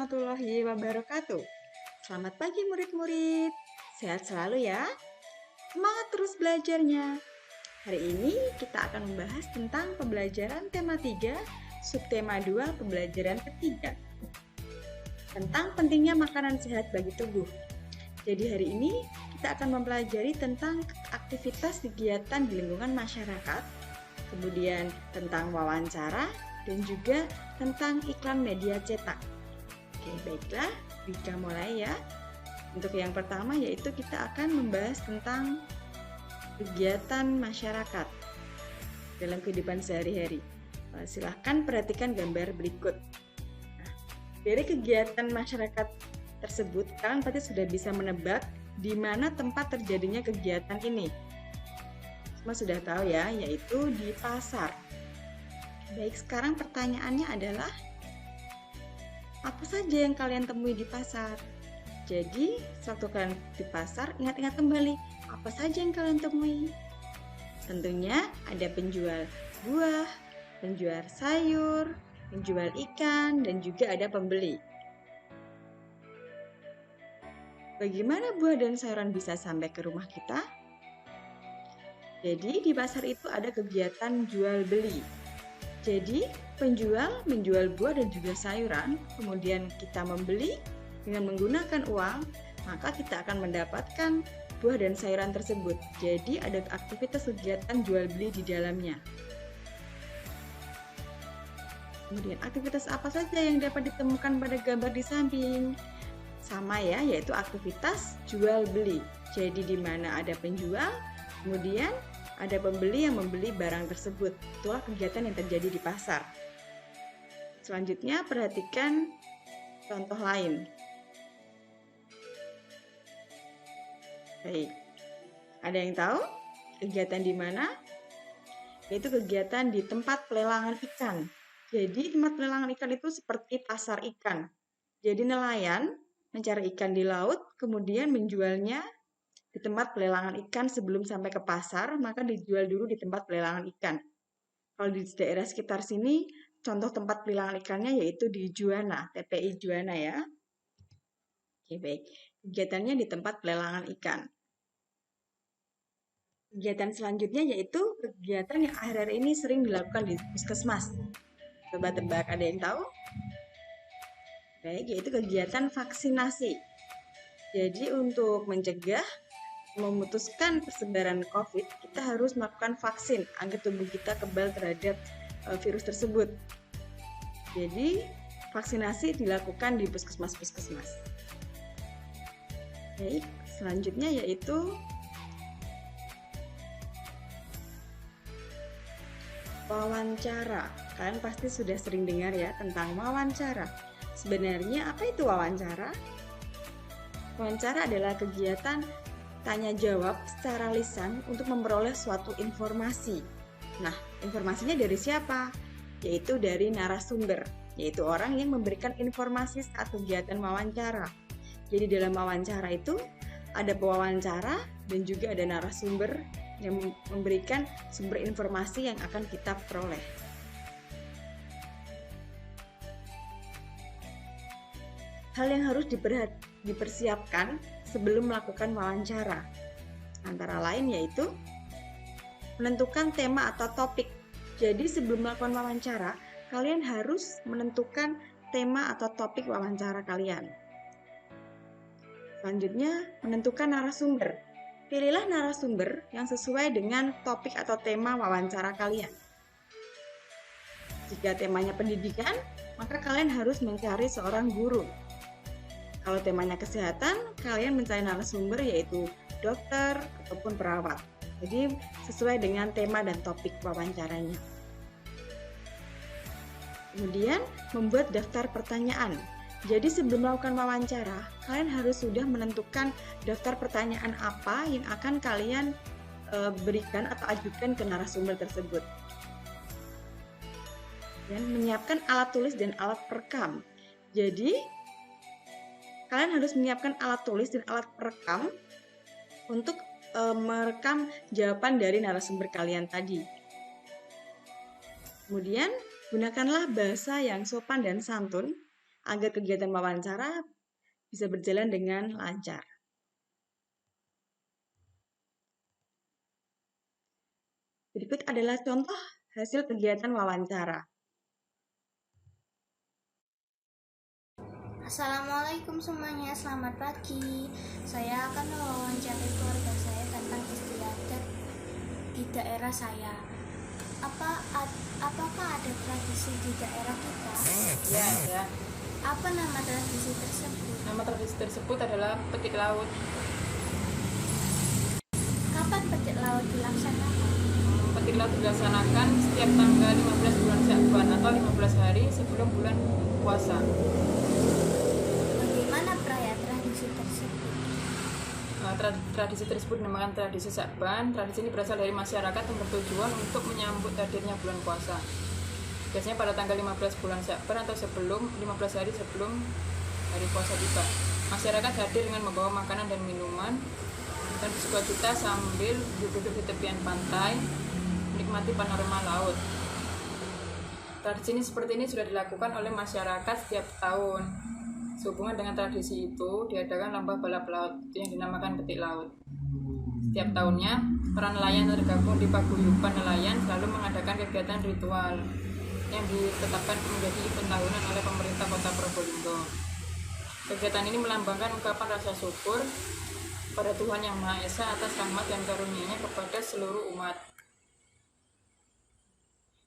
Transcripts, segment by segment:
warahmatullahi wabarakatuh. Selamat pagi murid-murid. Sehat selalu ya. Semangat terus belajarnya. Hari ini kita akan membahas tentang pembelajaran tema 3, subtema 2, pembelajaran ketiga. Tentang pentingnya makanan sehat bagi tubuh. Jadi hari ini kita akan mempelajari tentang aktivitas kegiatan di lingkungan masyarakat, kemudian tentang wawancara, dan juga tentang iklan media cetak. Oke, baiklah, kita mulai ya. Untuk yang pertama yaitu kita akan membahas tentang kegiatan masyarakat dalam kehidupan sehari-hari. Silahkan perhatikan gambar berikut. Nah, dari kegiatan masyarakat tersebut, kalian pasti sudah bisa menebak di mana tempat terjadinya kegiatan ini. Semua sudah tahu ya, yaitu di pasar. Baik, sekarang pertanyaannya adalah, apa saja yang kalian temui di pasar? Jadi, sewaktu kalian di pasar, ingat-ingat kembali, apa saja yang kalian temui? Tentunya ada penjual buah, penjual sayur, penjual ikan, dan juga ada pembeli. Bagaimana buah dan sayuran bisa sampai ke rumah kita? Jadi, di pasar itu ada kegiatan jual beli. Jadi, penjual menjual buah dan juga sayuran, kemudian kita membeli dengan menggunakan uang, maka kita akan mendapatkan buah dan sayuran tersebut. Jadi, ada aktivitas kegiatan jual beli di dalamnya. Kemudian, aktivitas apa saja yang dapat ditemukan pada gambar di samping? Sama ya, yaitu aktivitas jual beli. Jadi, di mana ada penjual, kemudian ada pembeli yang membeli barang tersebut. Itulah kegiatan yang terjadi di pasar. Selanjutnya, perhatikan contoh lain. Baik, ada yang tahu kegiatan di mana? Yaitu kegiatan di tempat pelelangan ikan. Jadi, tempat pelelangan ikan itu seperti pasar ikan. Jadi, nelayan mencari ikan di laut, kemudian menjualnya di tempat pelelangan ikan sebelum sampai ke pasar, maka dijual dulu di tempat pelelangan ikan. Kalau di daerah sekitar sini, contoh tempat pelelangan ikannya yaitu di Juwana, TPI Juwana ya. Oke, baik. Kegiatannya di tempat pelelangan ikan. Kegiatan selanjutnya yaitu kegiatan yang akhir-akhir ini sering dilakukan di puskesmas. Coba tebak, ada yang tahu? Baik, yaitu kegiatan vaksinasi. Jadi untuk mencegah memutuskan persebaran COVID, kita harus melakukan vaksin agar tubuh kita kebal terhadap virus tersebut. Jadi, vaksinasi dilakukan di puskesmas-puskesmas. Baik, selanjutnya yaitu wawancara. Kalian pasti sudah sering dengar ya tentang wawancara. Sebenarnya apa itu wawancara? Wawancara adalah kegiatan tanya jawab secara lisan untuk memperoleh suatu informasi. Nah, informasinya dari siapa? Yaitu dari narasumber, yaitu orang yang memberikan informasi saat kegiatan wawancara. Jadi dalam wawancara itu ada pewawancara dan juga ada narasumber yang memberikan sumber informasi yang akan kita peroleh. Hal yang harus dipersiapkan sebelum melakukan wawancara, antara lain yaitu menentukan tema atau topik. Jadi sebelum melakukan wawancara, kalian harus menentukan tema atau topik wawancara kalian. Selanjutnya, menentukan narasumber. Pilihlah narasumber yang sesuai dengan topik atau tema wawancara kalian. Jika temanya pendidikan, maka kalian harus mencari seorang guru. Kalau temanya kesehatan, kalian mencari narasumber yaitu dokter ataupun perawat. Jadi sesuai dengan tema dan topik wawancaranya. Kemudian membuat daftar pertanyaan. Jadi sebelum melakukan wawancara, kalian harus sudah menentukan daftar pertanyaan apa yang akan kalian berikan atau ajukan ke narasumber tersebut. Dan menyiapkan alat tulis dan alat perekam. Jadi kalian harus menyiapkan alat tulis dan alat perekam untuk merekam jawaban dari narasumber kalian tadi. Kemudian, gunakanlah bahasa yang sopan dan santun agar kegiatan wawancara bisa berjalan dengan lancar. Berikut adalah contoh hasil kegiatan wawancara. Assalamualaikum semuanya, selamat pagi. Saya akan mewawancarai keluarga saya tentang istiadat di daerah saya. Apakah ada tradisi di daerah kita? Ya, ada. Apa nama tradisi tersebut? Nama tradisi tersebut adalah petik laut. Kapan petik laut dilaksanakan? Petik laut dilaksanakan setiap tanggal 15 bulan Syakban atau 15 hari sebelum bulan puasa. Bagaimana perayaan tradisi tersebut? Tradisi tersebut dinamakan tradisi Syakban. Tradisi ini berasal dari masyarakat yang bertujuan untuk menyambut hadirnya bulan puasa. Biasanya pada tanggal 15 bulan Syakban atau 15 hari sebelum hari puasa tiba. Masyarakat hadir dengan membawa makanan dan minuman dan bersuka-cita sambil duduk di tepian pantai menikmati panorama laut. Tradisi ini seperti ini sudah dilakukan oleh masyarakat setiap tahun. Sehubungan dengan tradisi itu diadakan lomba balap laut yang dinamakan petik laut. Setiap tahunnya para nelayan tergabung di paguyuban nelayan selalu mengadakan kegiatan ritual yang ditetapkan menjadi event tahunan oleh pemerintah Kota Probolinggo. Kegiatan ini melambangkan ungkapan rasa syukur pada Tuhan Yang Maha Esa atas rahmat dan karunia-Nya kepada seluruh umat.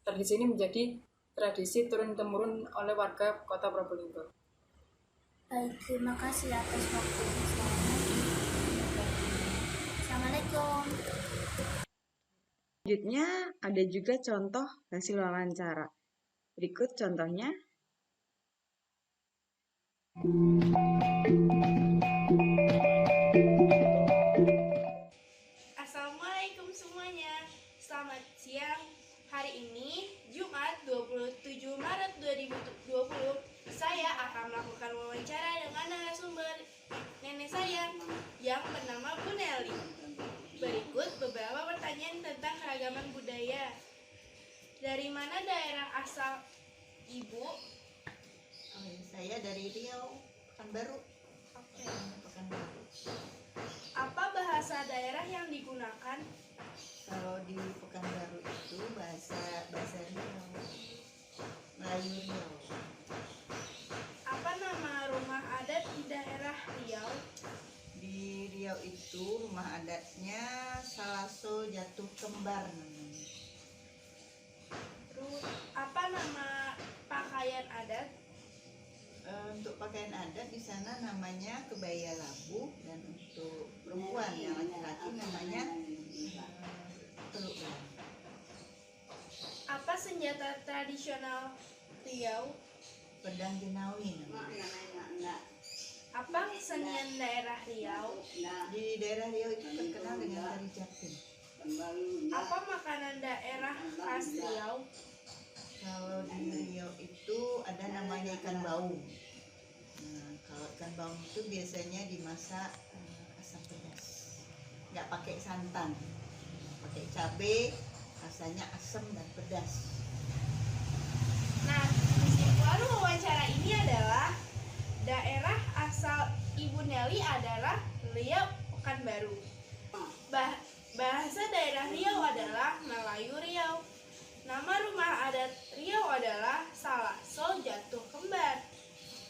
Tradisi ini menjadi tradisi turun-temurun oleh warga Kota Probolinggo. Baik, terima kasih atas waktunya. Assalamualaikum. Selanjutnya ada juga contoh hasil wawancara. Berikut contohnya. Assalamualaikum semuanya. Selamat siang. Hari ini Jumat 27 Maret 2020, saya akan melakukan wawancara dengan narasumber nenek saya yang bernama Bu Nelly. Berikut beberapa pertanyaan tentang keragaman budaya. Dari mana daerah asal Ibu? Saya dari Riau, Pekanbaru. Oke. Pekanbaru. Apa bahasa daerah yang digunakan? Kalau di Pekanbaru itu bahasa Riau, Melayu Riau. Apa nama rumah adat di daerah Riau? Di Riau itu rumah adatnya Salaso Jatuh Kembar namanya. Terus apa nama pakaian adat? Untuk pakaian adat di sana namanya kebaya labu, dan untuk perempuan yang laki-laki namanya teluk labu. Apa senjata tradisional Riau? Pedang Jenawi namanya. Apa kesenian daerah Riau? Di daerah Riau itu terkenal dengan tari Japin. Apa makanan daerah khas Riau? Kalau di Riau itu ada namanya ikan baung. Nah, kalau ikan baung itu biasanya dimasak asam pedas, nggak pakai santan, pakai cabai, rasanya asam dan pedas. Nah, kesimpulan wawancara ini adalah daerah asal Ibu Nelly adalah Riau Pekanbaru. Bahasa daerah Riau adalah Melayu Riau. Nama rumah adat Riau adalah Salaso Jatuh Kembar.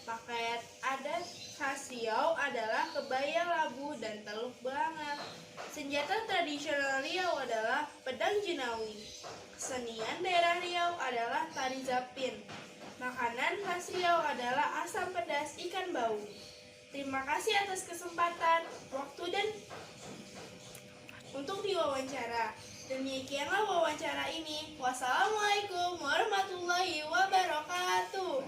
Pakaian adat khas Riau adalah kebaya labu dan teluk belangan. Senjata tradisional Riau adalah pedang jenawi. Kesenian daerah Riau adalah tari zapin. Makanan khas Riau adalah asam pedas ikan bau. Terima kasih atas kesempatan, waktu dan untuk diwawancara. Demikianlah wawancara ini. Wassalamualaikum warahmatullahi wabarakatuh.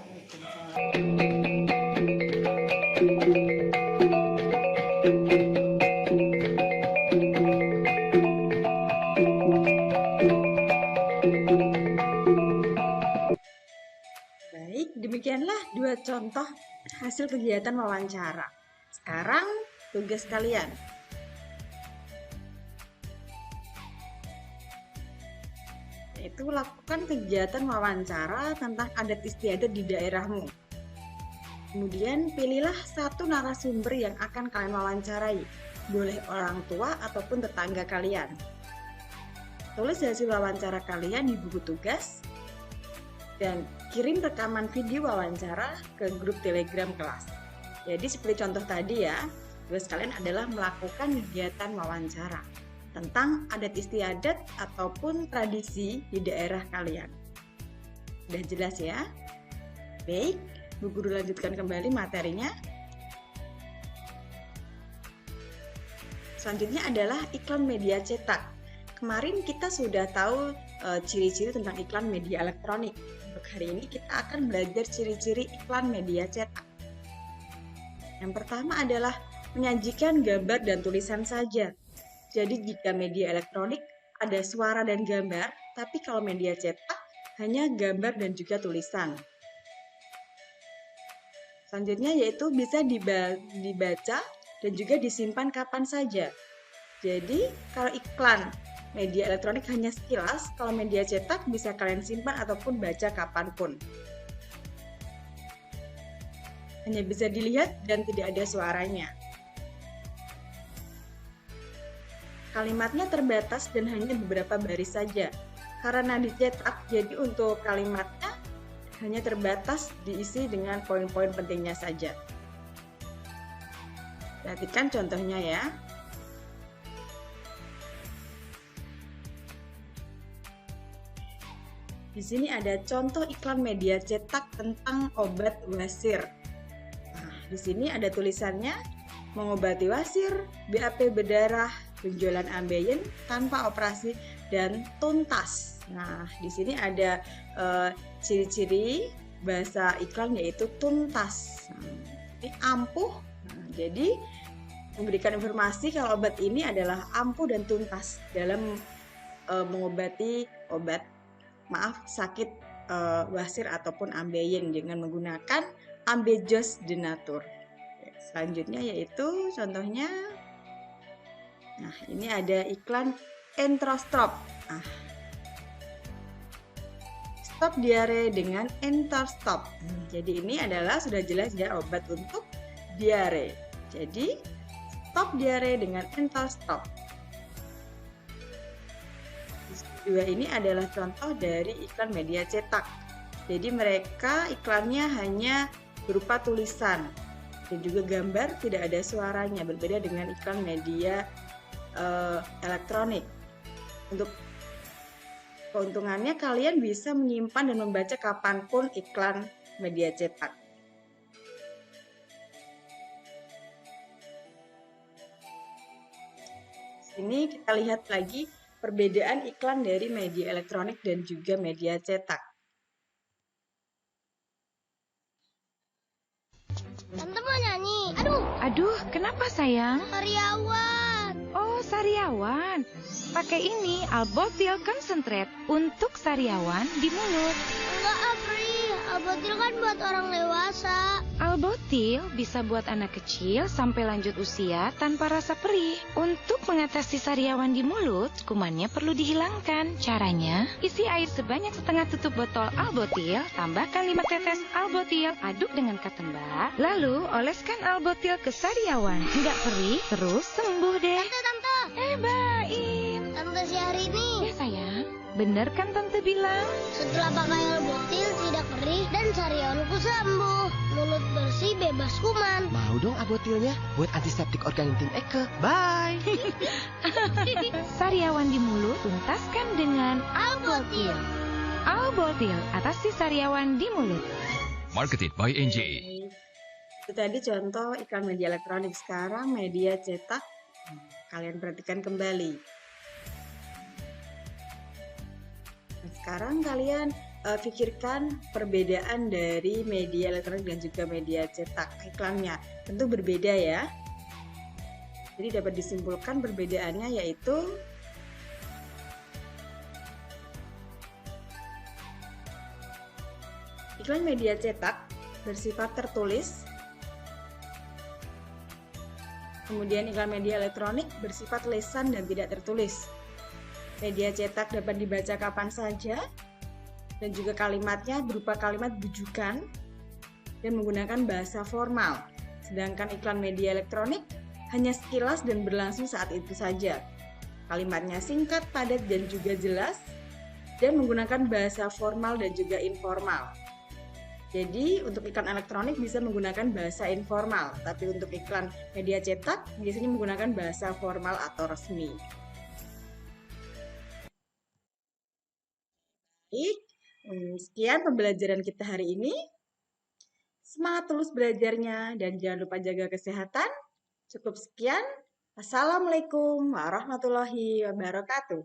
Baik, demikianlah dua contoh hasil kegiatan wawancara. Sekarang tugas kalian. Yaitu lakukan kegiatan wawancara tentang adat istiadat di daerahmu. Kemudian pilihlah satu narasumber yang akan kalian wawancarai, boleh orang tua ataupun tetangga kalian. Tulis hasil wawancara kalian di buku tugas dan kirim rekaman video wawancara ke grup Telegram kelas. Jadi seperti contoh tadi ya, tugas kalian adalah melakukan kegiatan wawancara tentang adat istiadat ataupun tradisi di daerah kalian. Udah jelas ya? Baik, Bu Guru lanjutkan kembali materinya. Selanjutnya adalah iklan media cetak. Kemarin kita sudah tahu ciri-ciri tentang iklan media elektronik. Untuk hari ini kita akan belajar ciri-ciri iklan media cetak. Yang pertama adalah menyajikan gambar dan tulisan saja. Jadi jika media elektronik ada suara dan gambar, tapi kalau media cetak hanya gambar dan juga tulisan. Selanjutnya yaitu bisa dibaca dan juga disimpan kapan saja. Jadi kalau iklan media elektronik hanya sekilas, kalau media cetak bisa kalian simpan ataupun baca kapanpun. Hanya bisa dilihat dan tidak ada suaranya. Kalimatnya terbatas dan hanya beberapa baris saja. Karena dicetak, jadi untuk kalimatnya hanya terbatas diisi dengan poin-poin pentingnya saja. Perhatikan contohnya ya. Di sini ada contoh iklan media cetak tentang obat wasir. Nah, di sini ada tulisannya, mengobati wasir, BAP berdarah, penjualan ambeien tanpa operasi dan tuntas. Nah, di sini ada ciri-ciri bahasa iklan yaitu tuntas. Ini ampuh. Nah, jadi memberikan informasi kalau obat ini adalah ampuh dan tuntas dalam mengobati sakit wasir ataupun ambeien dengan menggunakan Ambejos de Nature. Selanjutnya yaitu contohnya, nah ini ada iklan Entrostrop. Stop diare dengan Enterstop. Jadi ini adalah sudah jelas ya obat untuk diare. Jadi stop diare dengan Enterstop. Dua ini adalah contoh dari iklan media cetak. Jadi mereka iklannya hanya berupa tulisan dan juga gambar, tidak ada suaranya, berbeda dengan iklan media elektronik. Untuk keuntungannya kalian bisa menyimpan dan membaca kapanpun iklan media cetak. Sini kita lihat lagi perbedaan iklan dari media elektronik dan juga media cetak. Tante mau nyanyi. Aduh, kenapa sayang? Karyawan. Oh, sariawan. Pakai ini Albotil Concentrate untuk sariawan di mulut. Enggak, Apri. Albotil kan buat orang dewasa. Albotil bisa buat anak kecil sampai lanjut usia tanpa rasa perih. Untuk mengatasi sariawan di mulut, kumannya perlu dihilangkan. Caranya, isi air sebanyak setengah tutup botol Albotil, tambahkan 5 tetes Albotil, aduk dengan cotton bud, lalu oleskan Albotil ke sariawan. Nggak perih, terus sembuh deh. Tante. Baim. Tante Syahrini. Ya sayang, bener kan tante bilang? Setelah pakai Albotil tidak perih dan sariawanku sembuh. Mulut bersih bebas kuman. Mau dong Albotilnya buat antiseptik organik tim Eke. Bye. Sariawan di mulut tuntaskan dengan Albotil. Albotil atasi sariawan di mulut. Marketed by NJ. Itu tadi contoh iklan media elektronik. Sekarang media cetak. Kalian perhatikan kembali. Sekarang kalian pikirkan perbedaan dari media elektronik dan juga media cetak. Iklannya tentu berbeda ya. Jadi dapat disimpulkan perbedaannya yaitu iklan media cetak bersifat tertulis. Kemudian iklan media elektronik bersifat lisan dan tidak tertulis. Media cetak dapat dibaca kapan saja dan juga kalimatnya berupa kalimat bujukan. dan menggunakan bahasa formal. Sedangkan iklan media elektronik hanya sekilas dan berlangsung saat itu saja. Kalimatnya singkat, padat, dan juga jelas, dan menggunakan bahasa formal dan juga informal. Jadi untuk iklan elektronik bisa menggunakan bahasa informal, tapi untuk iklan media cetak biasanya menggunakan bahasa formal atau resmi. Baik, sekian pembelajaran kita hari ini. Semangat terus belajarnya dan jangan lupa jaga kesehatan. Cukup sekian. Assalamualaikum warahmatullahi wabarakatuh.